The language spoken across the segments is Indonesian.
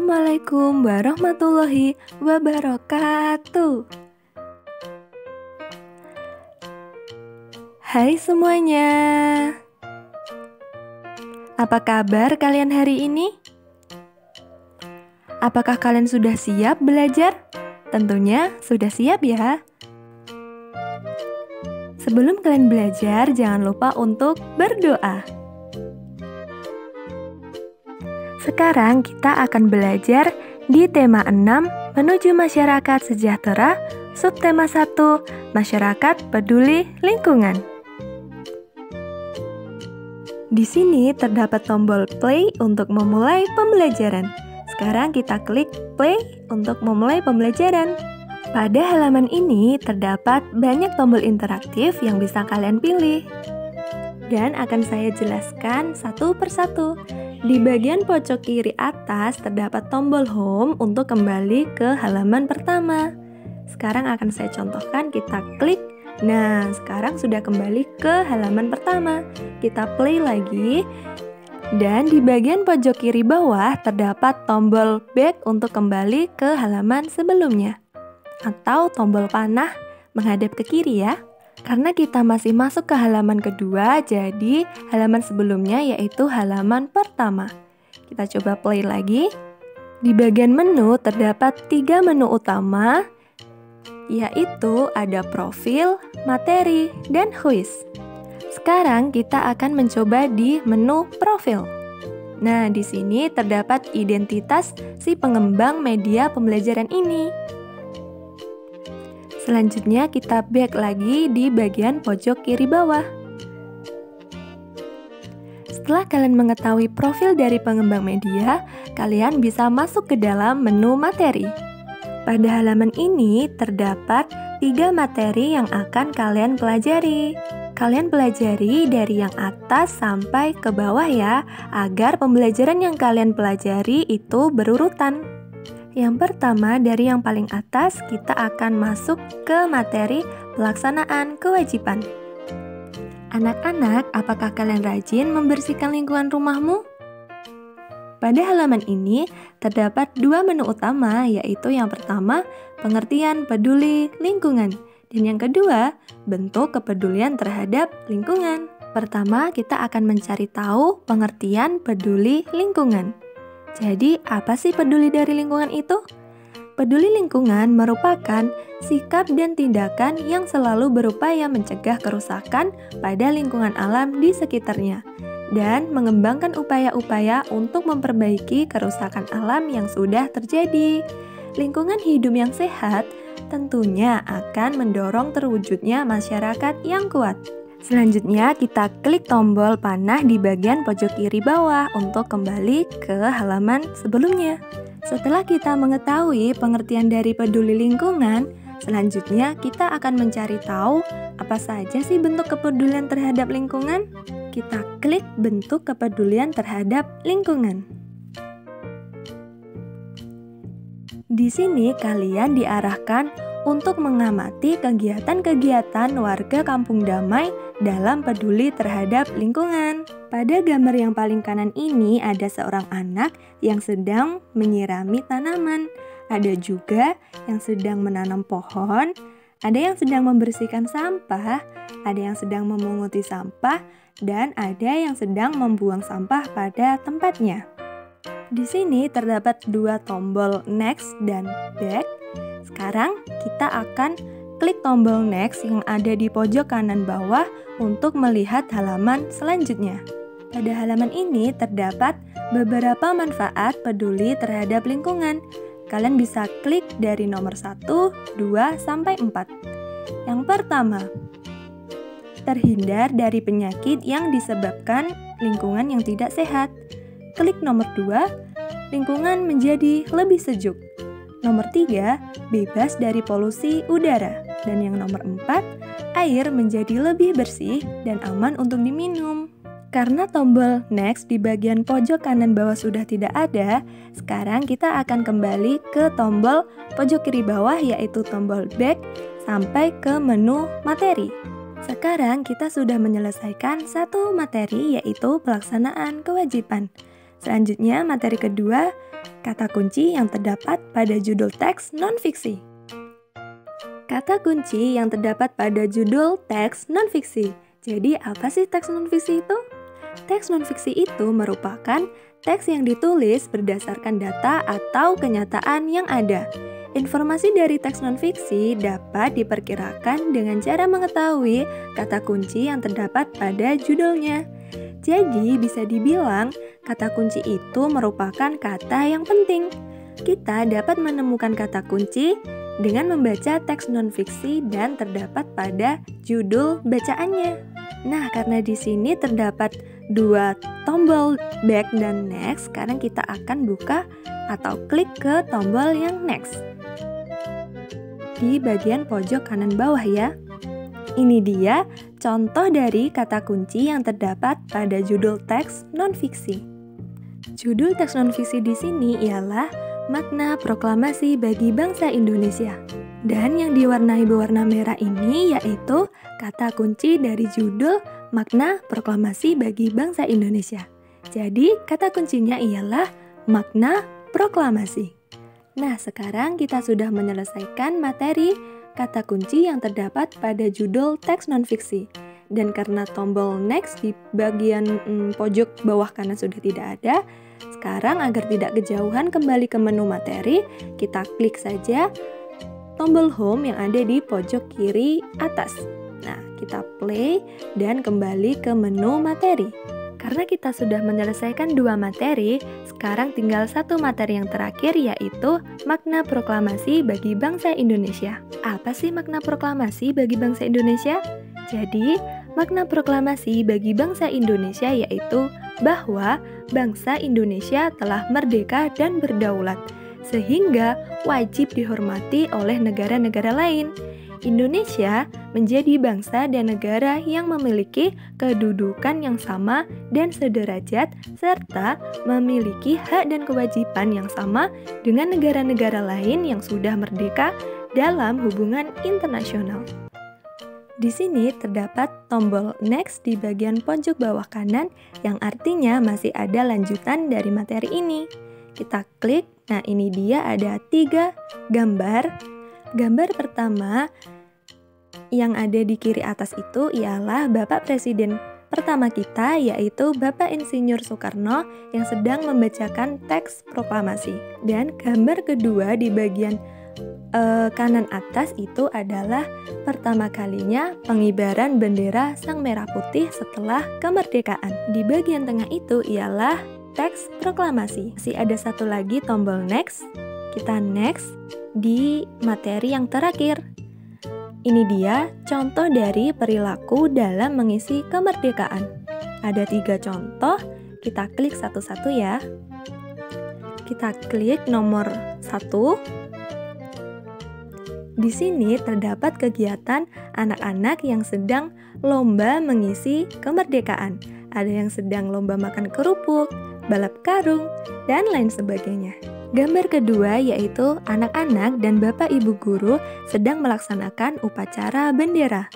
Assalamualaikum warahmatullahi wabarakatuh. Hai semuanya. Apa kabar kalian hari ini? Apakah kalian sudah siap belajar? Tentunya sudah siap ya. Sebelum kalian belajar, jangan lupa untuk berdoa. Sekarang kita akan belajar di tema 6 menuju masyarakat sejahtera, subtema 1 masyarakat peduli lingkungan. Di sini terdapat tombol play untuk memulai pembelajaran. Sekarang kita klik play untuk memulai pembelajaran. Pada halaman ini terdapat banyak tombol interaktif yang bisa kalian pilih. Dan akan saya jelaskan satu persatu. Di bagian pojok kiri atas terdapat tombol home untuk kembali ke halaman pertama. Sekarang akan saya contohkan, kita klik. Nah, sekarang sudah kembali ke halaman pertama. Kita play lagi. Dan di bagian pojok kiri bawah terdapat tombol back untuk kembali ke halaman sebelumnya. Atau tombol panah menghadap ke kiri ya. Karena kita masih masuk ke halaman kedua, jadi halaman sebelumnya yaitu halaman pertama. Kita coba play lagi. Di bagian menu terdapat 3 menu utama, yaitu ada profil, materi, dan quiz. Sekarang kita akan mencoba di menu profil. Nah, di sini terdapat identitas si pengembang media pembelajaran ini. Selanjutnya kita back lagi di bagian pojok kiri bawah. Setelah kalian mengetahui profil dari pengembang media, kalian bisa masuk ke dalam menu materi. Pada halaman ini terdapat 3 materi yang akan kalian pelajari. Kalian pelajari dari yang atas sampai ke bawah ya, agar pembelajaran yang kalian pelajari itu berurutan. Yang pertama, dari yang paling atas, kita akan masuk ke materi pelaksanaan kewajiban. Anak-anak, apakah kalian rajin membersihkan lingkungan rumahmu? Pada halaman ini, terdapat 2 menu utama, yaitu yang pertama, pengertian peduli lingkungan. Dan yang kedua, bentuk kepedulian terhadap lingkungan. Pertama, kita akan mencari tahu pengertian peduli lingkungan. Jadi, apa sih peduli dari lingkungan itu? Peduli lingkungan merupakan sikap dan tindakan yang selalu berupaya mencegah kerusakan pada lingkungan alam di sekitarnya dan mengembangkan upaya-upaya untuk memperbaiki kerusakan alam yang sudah terjadi. Lingkungan hidup yang sehat tentunya akan mendorong terwujudnya masyarakat yang kuat. Selanjutnya, kita klik tombol panah di bagian pojok kiri bawah untuk kembali ke halaman sebelumnya. Setelah kita mengetahui pengertian dari peduli lingkungan, selanjutnya kita akan mencari tahu apa saja sih bentuk kepedulian terhadap lingkungan. Kita klik bentuk kepedulian terhadap lingkungan. Di sini kalian diarahkan untuk mengamati kegiatan-kegiatan warga Kampung Damai dalam peduli terhadap lingkungan. Pada gambar yang paling kanan ini ada seorang anak yang sedang menyirami tanaman. Ada juga yang sedang menanam pohon, ada yang sedang membersihkan sampah, ada yang sedang memunguti sampah, dan ada yang sedang membuang sampah pada tempatnya. Di sini terdapat 2 tombol next dan back. Sekarang kita akan klik tombol next yang ada di pojok kanan bawah untuk melihat halaman selanjutnya. Pada halaman ini terdapat beberapa manfaat peduli terhadap lingkungan. Kalian bisa klik dari nomor 1, 2, sampai 4. Yang pertama, terhindar dari penyakit yang disebabkan lingkungan yang tidak sehat. Klik nomor 2, lingkungan menjadi lebih sejuk. Nomor 3, bebas dari polusi udara. Dan yang nomor 4, air menjadi lebih bersih dan aman untuk diminum. Karena tombol next di bagian pojok kanan bawah sudah tidak ada, sekarang kita akan kembali ke tombol pojok kiri bawah yaitu tombol back sampai ke menu materi. Sekarang kita sudah menyelesaikan satu materi yaitu pelaksanaan kewajiban. Selanjutnya, materi kedua, kata kunci yang terdapat pada judul teks non-fiksi. Kata kunci yang terdapat pada judul teks non-fiksi. Jadi, apa sih teks non-fiksi itu? Teks non-fiksi itu merupakan teks yang ditulis berdasarkan data atau kenyataan yang ada. Informasi dari teks non-fiksi dapat diperkirakan dengan cara mengetahui kata kunci yang terdapat pada judulnya. Jadi, bisa dibilang kata kunci itu merupakan kata yang penting. Kita dapat menemukan kata kunci dengan membaca teks non-fiksi dan terdapat pada judul bacaannya. Nah, karena di sini terdapat dua tombol back dan next, sekarang kita akan buka atau klik ke tombol yang next di bagian pojok kanan bawah ya. Ini dia contoh dari kata kunci yang terdapat pada judul teks non-fiksi. Judul teks non-fiksi di sini ialah Makna Proklamasi bagi Bangsa Indonesia. Dan yang diwarnai berwarna merah ini yaitu kata kunci dari judul Makna Proklamasi bagi Bangsa Indonesia. Jadi, kata kuncinya ialah makna proklamasi. Nah, sekarang kita sudah menyelesaikan materi kata kunci yang terdapat pada judul teks non-fiksi. Dan karena tombol next di bagian pojok bawah kanan sudah tidak ada, sekarang agar tidak kejauhan kembali ke menu materi, kita klik saja tombol home yang ada di pojok kiri atas. Nah, kita play dan kembali ke menu materi. Karena kita sudah menyelesaikan dua materi, sekarang tinggal satu materi yang terakhir yaitu Makna Proklamasi bagi Bangsa Indonesia. Apa sih makna proklamasi bagi bangsa Indonesia? Jadi, makna proklamasi bagi bangsa Indonesia yaitu bahwa bangsa Indonesia telah merdeka dan berdaulat, sehingga wajib dihormati oleh negara-negara lain. Indonesia menjadi bangsa dan negara yang memiliki kedudukan yang sama dan sederajat, serta memiliki hak dan kewajiban yang sama dengan negara-negara lain yang sudah merdeka dalam hubungan internasional. Di sini terdapat tombol next di bagian pojok bawah kanan yang artinya masih ada lanjutan dari materi ini. Kita klik, nah ini dia ada 3 gambar. Gambar pertama yang ada di kiri atas itu ialah Bapak Presiden pertama kita, yaitu Bapak Insinyur Soekarno yang sedang membacakan teks proklamasi. Dan gambar kedua di bagian kanan atas itu adalah pertama kalinya pengibaran bendera Sang Merah Putih setelah kemerdekaan. Di bagian tengah itu ialah teks proklamasi. Masih ada satu lagi tombol next. Kita next di materi yang terakhir. Ini dia contoh dari perilaku dalam mengisi kemerdekaan. Ada 3 contoh, kita klik satu-satu ya. Kita klik nomor 1. Di sini terdapat kegiatan anak-anak yang sedang lomba mengisi kemerdekaan. Ada yang sedang lomba makan kerupuk, balap karung, dan lain sebagainya. Gambar kedua yaitu anak-anak dan bapak ibu guru sedang melaksanakan upacara bendera.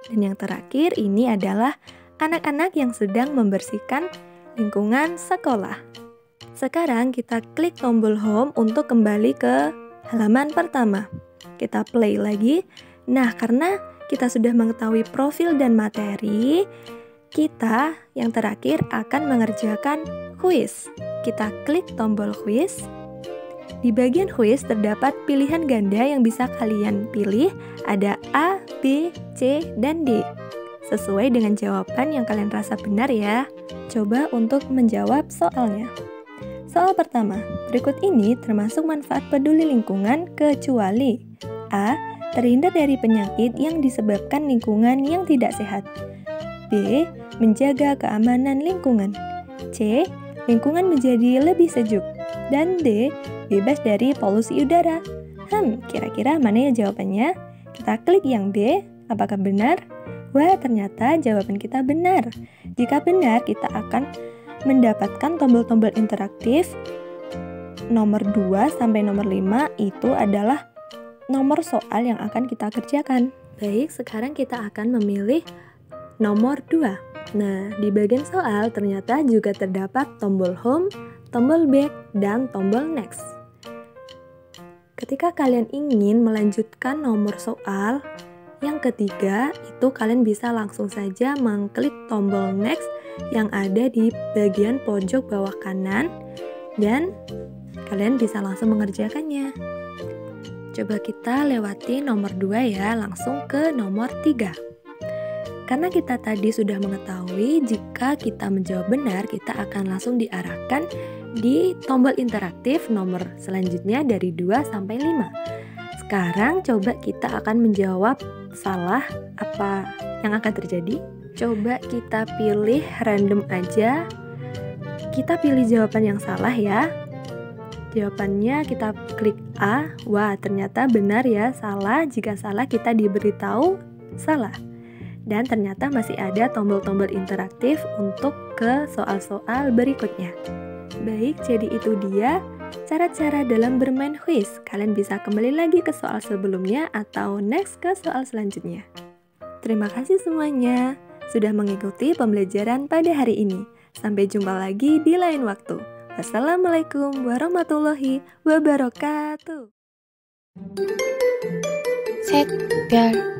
Dan yang terakhir ini adalah anak-anak yang sedang membersihkan lingkungan sekolah. Sekarang kita klik tombol home untuk kembali ke halaman pertama. Kita play lagi. Nah, karena kita sudah mengetahui profil dan materi, kita yang terakhir akan mengerjakan quiz. Kita klik tombol quiz. Di bagian quiz terdapat pilihan ganda yang bisa kalian pilih, ada A, B, C, dan D. Sesuai dengan jawaban yang kalian rasa benar ya. Coba untuk menjawab soalnya. Soal pertama, berikut ini termasuk manfaat peduli lingkungan kecuali A. Terhindar dari penyakit yang disebabkan lingkungan yang tidak sehat. B. Menjaga keamanan lingkungan. C. Lingkungan menjadi lebih sejuk. Dan D. Bebas dari polusi udara. Kira-kira mana ya jawabannya? Kita klik yang B, apakah benar? Wah, ternyata jawaban kita benar. Jika benar, kita akan mendapatkan tombol-tombol interaktif. Nomor 2 sampai nomor 5 itu adalah nomor soal yang akan kita kerjakan. Baik, sekarang kita akan memilih nomor 2. Nah, di bagian soal ternyata juga terdapat tombol home, tombol back, dan tombol next. Ketika kalian ingin melanjutkan nomor soal yang ketiga, itu kalian bisa langsung saja mengklik tombol next yang ada di bagian pojok bawah kanan dan kalian bisa langsung mengerjakannya. Coba kita lewati nomor 2 ya, langsung ke nomor 3. Karena kita tadi sudah mengetahui jika kita menjawab benar, kita akan langsung diarahkan di tombol interaktif nomor selanjutnya dari 2 sampai 5. Sekarang coba kita akan menjawab salah, apa yang akan terjadi? Coba kita pilih random aja. Kita pilih jawaban yang salah ya. Jawabannya kita klik A. Wah, ternyata benar ya, salah. Jika salah kita diberitahu salah. Dan ternyata masih ada tombol-tombol interaktif untuk ke soal-soal berikutnya. Baik, jadi itu dia cara-cara dalam bermain quiz. Kalian bisa kembali lagi ke soal sebelumnya atau next ke soal selanjutnya. Terima kasih semuanya sudah mengikuti pembelajaran pada hari ini. Sampai jumpa lagi di lain waktu. Wassalamualaikum warahmatullahi wabarakatuh. Set, biar